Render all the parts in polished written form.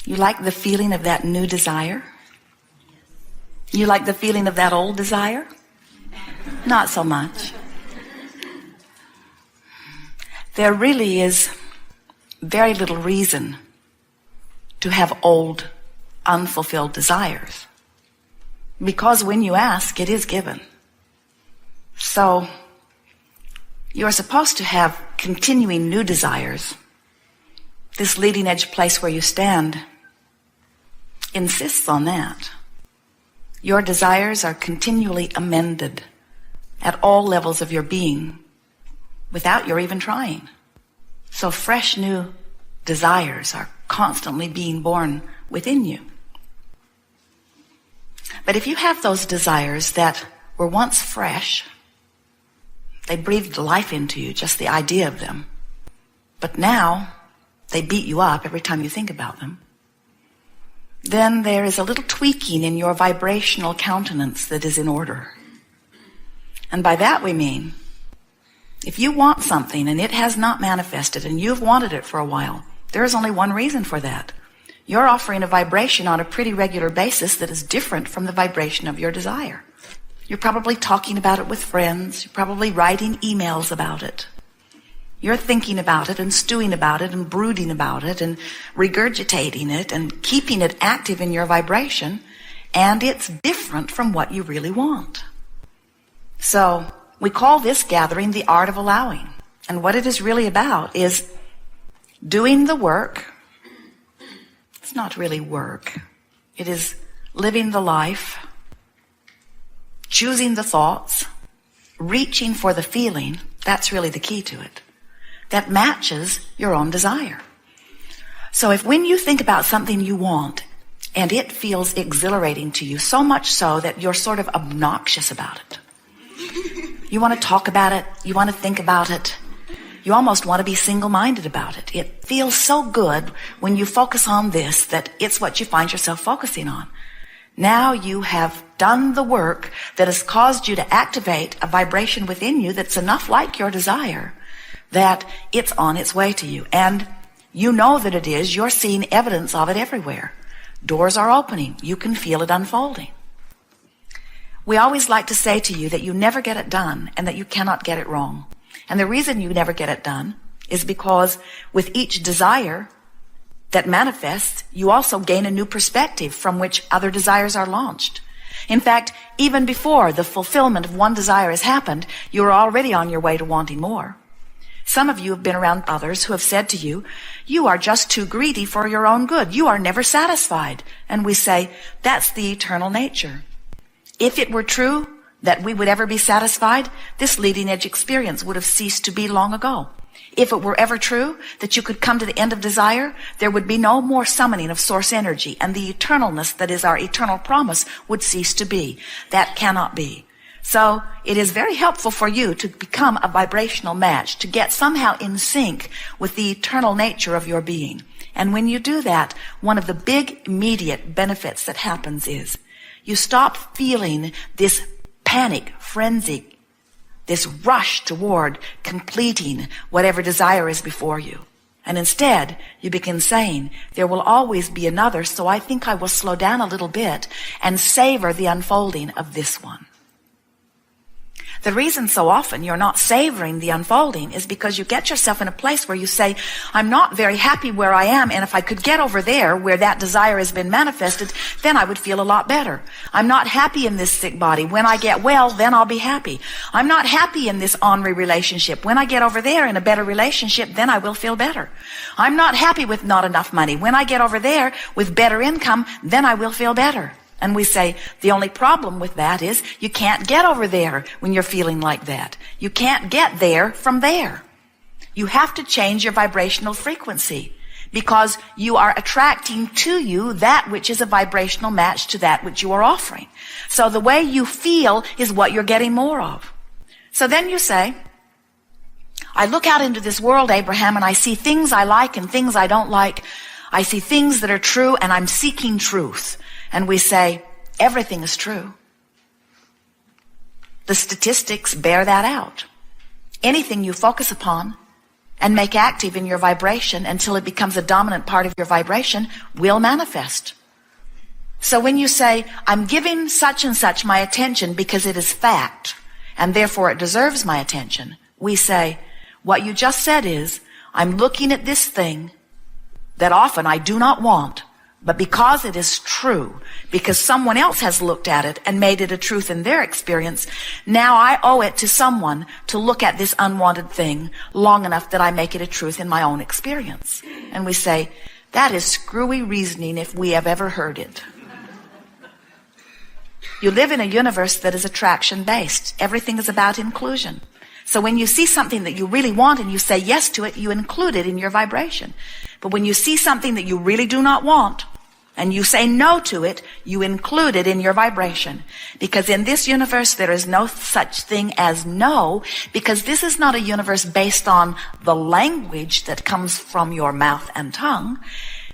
You like the feeling of that new desire? You like the feeling of that old desire? Not so much. There really is very little reason to have old, unfulfilled desires. Because when you ask, it is given. So, you're supposed to have continuing new desires. This leading edge place where you stand insists on that. Your desires are continually amended at all levels of your being without your even trying. So fresh new desires are constantly being born within you. But if you have those desires that were once fresh, they breathed life into you, just the idea of them, but now they beat you up every time you think about them, then there is a little tweaking in your vibrational countenance that is in order. And by that we mean, if you want something and it has not manifested and you've wanted it for a while, there is only one reason for that. You're offering a vibration on a pretty regular basis that is different from the vibration of your desire. You're probably talking about it with friends. You're probably writing emails about it. You're thinking about it and stewing about it and brooding about it and regurgitating it and keeping it active in your vibration, and it's different from what you really want. So we call this gathering the art of allowing. And what it is really about is doing the work. It's not really work. It is living the life, choosing the thoughts, reaching for the feeling. That's really the key to it. That matches your own desire. So if when you think about something you want and it feels exhilarating to you, so much so that you're sort of obnoxious about it, you want to talk about it, you want to think about it, you almost want to be single-minded about it. It feels so good when you focus on this that it's what you find yourself focusing on. Now you have done the work that has caused you to activate a vibration within you that's enough like your desire that it's on its way to you. And you know that it is. You're seeing evidence of it everywhere. Doors are opening. You can feel it unfolding. We always like to say to you that you never get it done and that you cannot get it wrong. And the reason you never get it done is because with each desire that manifests, you also gain a new perspective from which other desires are launched. In fact, even before the fulfillment of one desire has happened, you're already on your way to wanting more. Some of you have been around others who have said to you, you are just too greedy for your own good. You are never satisfied. And we say, that's the eternal nature. If it were true that we would ever be satisfied, this leading edge experience would have ceased to be long ago. If it were ever true that you could come to the end of desire, there would be no more summoning of source energy, and the eternalness that is our eternal promise would cease to be. That cannot be. So it is very helpful for you to become a vibrational match, to get somehow in sync with the eternal nature of your being. And when you do that, one of the big immediate benefits that happens is you stop feeling this panic, frenzy, this rush toward completing whatever desire is before you. And instead, you begin saying, there will always be another, so I think I will slow down a little bit and savor the unfolding of this one. The reason so often you're not savoring the unfolding is because you get yourself in a place where you say, I'm not very happy where I am, and if I could get over there where that desire has been manifested, then I would feel a lot better. I'm not happy in this sick body. When I get well, then I'll be happy. I'm not happy in this ornery relationship. When I get over there in a better relationship, then I will feel better. I'm not happy with not enough money. When I get over there with better income, then I will feel better. And we say, the only problem with that is you can't get over there when you're feeling like that. You can't get there from there. You have to change your vibrational frequency because you are attracting to you that which is a vibrational match to that which you are offering. So the way you feel is what you're getting more of. So then you say, I look out into this world, Abraham, and I see things I like and things I don't like. I see things that are true, and I'm seeking truth. And we say, everything is true. The statistics bear that out. Anything you focus upon and make active in your vibration until it becomes a dominant part of your vibration will manifest. So when you say, I'm giving such and such my attention because it is fact, and therefore it deserves my attention, we say, what you just said is, I'm looking at this thing that often I do not want, but because it is true, because someone else has looked at it and made it a truth in their experience, now I owe it to someone to look at this unwanted thing long enough that I make it a truth in my own experience. And we say, that is screwy reasoning if we have ever heard it. You live in a universe that is attraction-based. Everything is about inclusion. So when you see something that you really want and you say yes to it, you include it in your vibration. But when you see something that you really do not want and you say no to it, you include it in your vibration. Because in this universe, there is no such thing as no, because this is not a universe based on the language that comes from your mouth and tongue.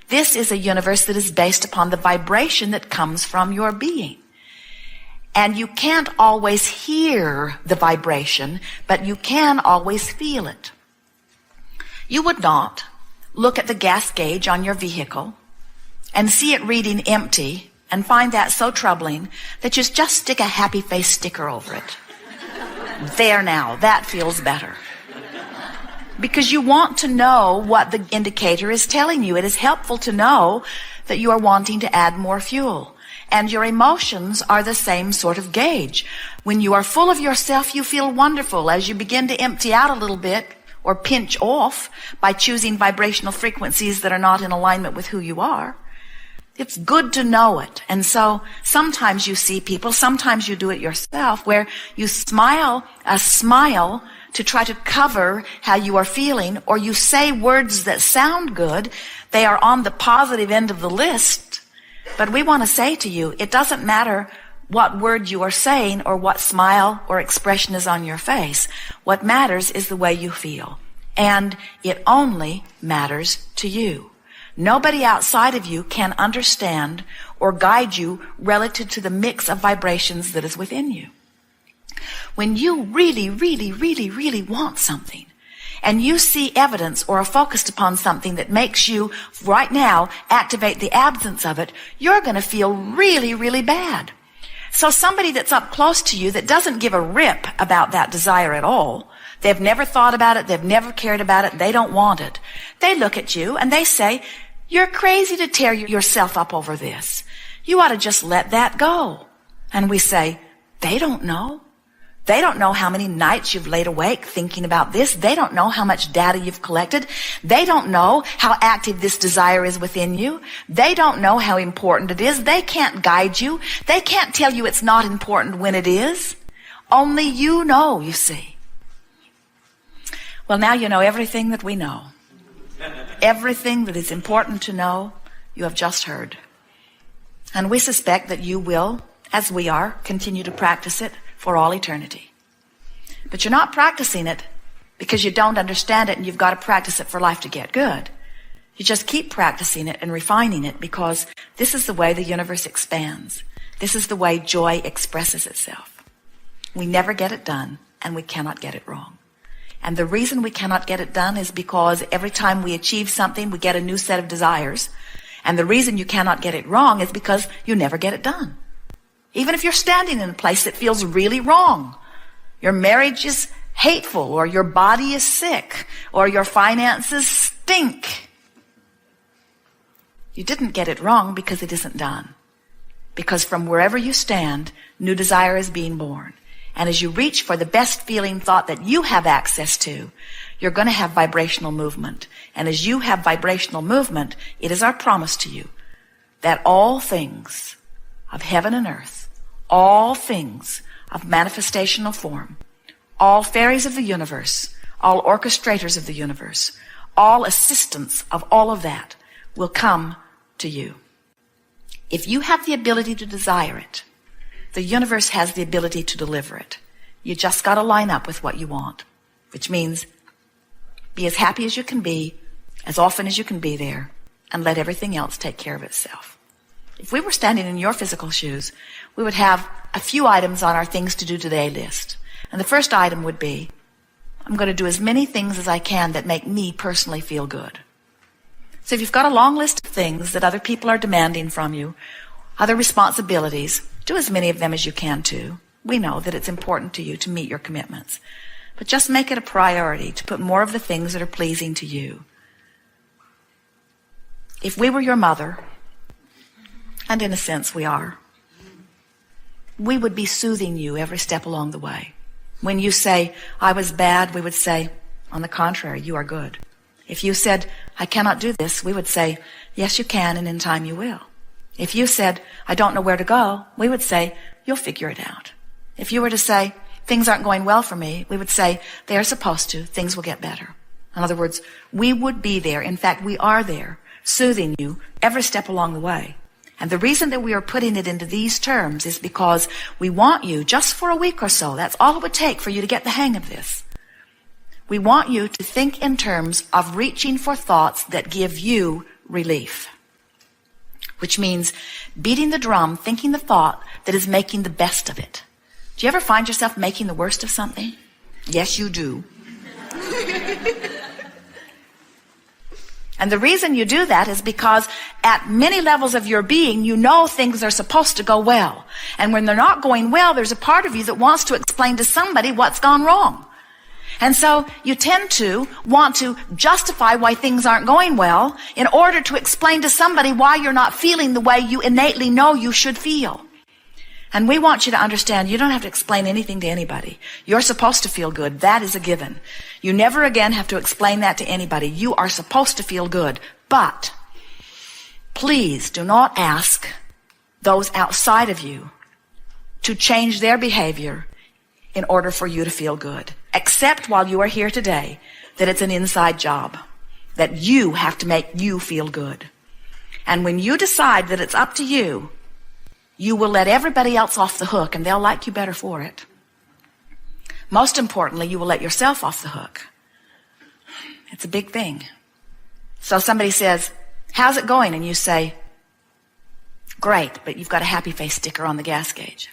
This is a universe that is based upon the vibration that comes from your being. And you can't always hear the vibration, but you can always feel it. You would not look at the gas gauge on your vehicle and see it reading empty and find that so troubling that you just stick a happy face sticker over it. There now, that feels better. Because you want to know what the indicator is telling you. It is helpful to know that you are wanting to add more fuel. And your emotions are the same sort of gauge. When you are full of yourself, you feel wonderful. As you begin to empty out a little bit or pinch off by choosing vibrational frequencies that are not in alignment with who you are, it's good to know it. And so sometimes you see people, sometimes you do it yourself, where you smile a smile to try to cover how you are feeling, or you say words that sound good. They are on the positive end of the list. But we want to say to you, it doesn't matter what word you are saying or what smile or expression is on your face. What matters is the way you feel. And it only matters to you. Nobody outside of you can understand or guide you relative to the mix of vibrations that is within you. When you really, really, really, really want something, and you see evidence or are focused upon something that makes you right now activate the absence of it, you're going to feel really, really bad. So somebody that's up close to you that doesn't give a rip about that desire at all, they've never thought about it, they've never cared about it, they don't want it. They look at you and they say, you're crazy to tear yourself up over this. You ought to just let that go. And we say, they don't know. They don't know how many nights you've laid awake thinking about this. They don't know how much data you've collected. They don't know how active this desire is within you. They don't know how important it is. They can't guide you. They can't tell you it's not important when it is. Only you know, you see. Well, now you know everything that we know. Everything that is important to know, you have just heard. And we suspect that you will, as we are, continue to practice it for all eternity. But you're not practicing it because you don't understand it and you've got to practice it for life to get good. You just keep practicing it and refining it because this is the way the universe expands. This is the way joy expresses itself. We never get it done and we cannot get it wrong. And the reason we cannot get it done is because every time we achieve something, we get a new set of desires. And the reason you cannot get it wrong is because you never get it done. Even if you're standing in a place that feels really wrong, your marriage is hateful, or your body is sick, or your finances stink. You didn't get it wrong because it isn't done. Because from wherever you stand, new desire is being born. And as you reach for the best feeling thought that you have access to, you're going to have vibrational movement. And as you have vibrational movement, it is our promise to you that all things of heaven and earth, all things of manifestational form, all fairies of the universe, all orchestrators of the universe, all assistants of all of that will come to you. If you have the ability to desire it, the universe has the ability to deliver it. You just got to line up with what you want, which means be as happy as you can be, as often as you can be there, and let everything else take care of itself. If we were standing in your physical shoes, we would have a few items on our things to do today list. And the first item would be, I'm going to do as many things as I can that make me personally feel good. So if you've got a long list of things that other people are demanding from you, other responsibilities, do as many of them as you can too. We know that it's important to you to meet your commitments. But just make it a priority to put more of the things that are pleasing to you. If we were your mother, and in a sense we are, we would be soothing you every step along the way. When you say, I was bad, we would say, on the contrary, you are good. If you said, I cannot do this, we would say, yes, you can, and in time you will. If you said, I don't know where to go, we would say, you'll figure it out. If you were to say, things aren't going well for me, we would say, they are supposed to, things will get better. In other words, we would be there. In fact, we are there, soothing you every step along the way. And the reason that we are putting it into these terms is because we want you, just for a week or so, that's all it would take for you to get the hang of this. We want you to think in terms of reaching for thoughts that give you relief, which means beating the drum, thinking the thought that is making the best of it. Do you ever find yourself making the worst of something? Yes, you do. And the reason you do that is because at many levels of your being, you know things are supposed to go well. And when they're not going well, there's a part of you that wants to explain to somebody what's gone wrong. And so you tend to want to justify why things aren't going well in order to explain to somebody why you're not feeling the way you innately know you should feel. And we want you to understand you don't have to explain anything to anybody. You're supposed to feel good. That is a given. You never again have to explain that to anybody. You are supposed to feel good. But please do not ask those outside of you to change their behavior in order for you to feel good. Except while you are here today, that it's an inside job, that you have to make you feel good. And when you decide that it's up to you, you will let everybody else off the hook, and they'll like you better for it. Most importantly, you will let yourself off the hook. It's a big thing. So somebody says, how's it going? And you say, great, but you've got a happy face sticker on the gas gauge.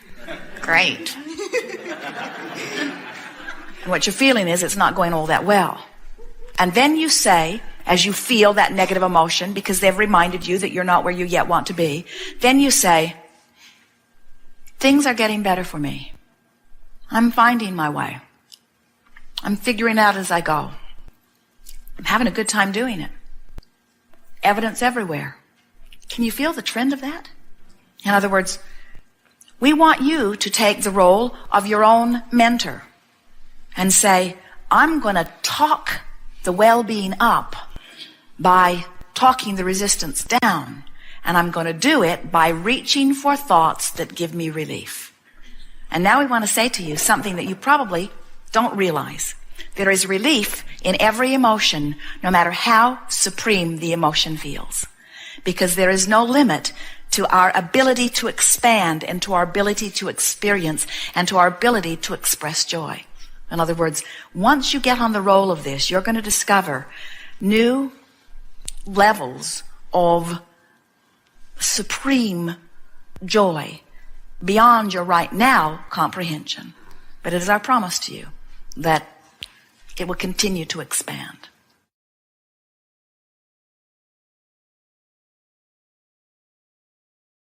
Great. And what you're feeling is it's not going all that well. And then you say, as you feel that negative emotion, because they've reminded you that you're not where you yet want to be, then you say, things are getting better for me. I'm finding my way. I'm figuring out as I go. I'm having a good time doing it. Evidence everywhere. Can you feel the trend of that? In other words, we want you to take the role of your own mentor and say, I'm going to talk the well-being up by talking the resistance down. And I'm going to do it by reaching for thoughts that give me relief. And now we want to say to you something that you probably don't realize. There is relief in every emotion, no matter how supreme the emotion feels. Because there is no limit to our ability to expand and to our ability to experience and to our ability to express joy. In other words, once you get on the roll of this, you're going to discover new levels of supreme joy beyond your right now comprehension. But it is our promise to you that it will continue to expand.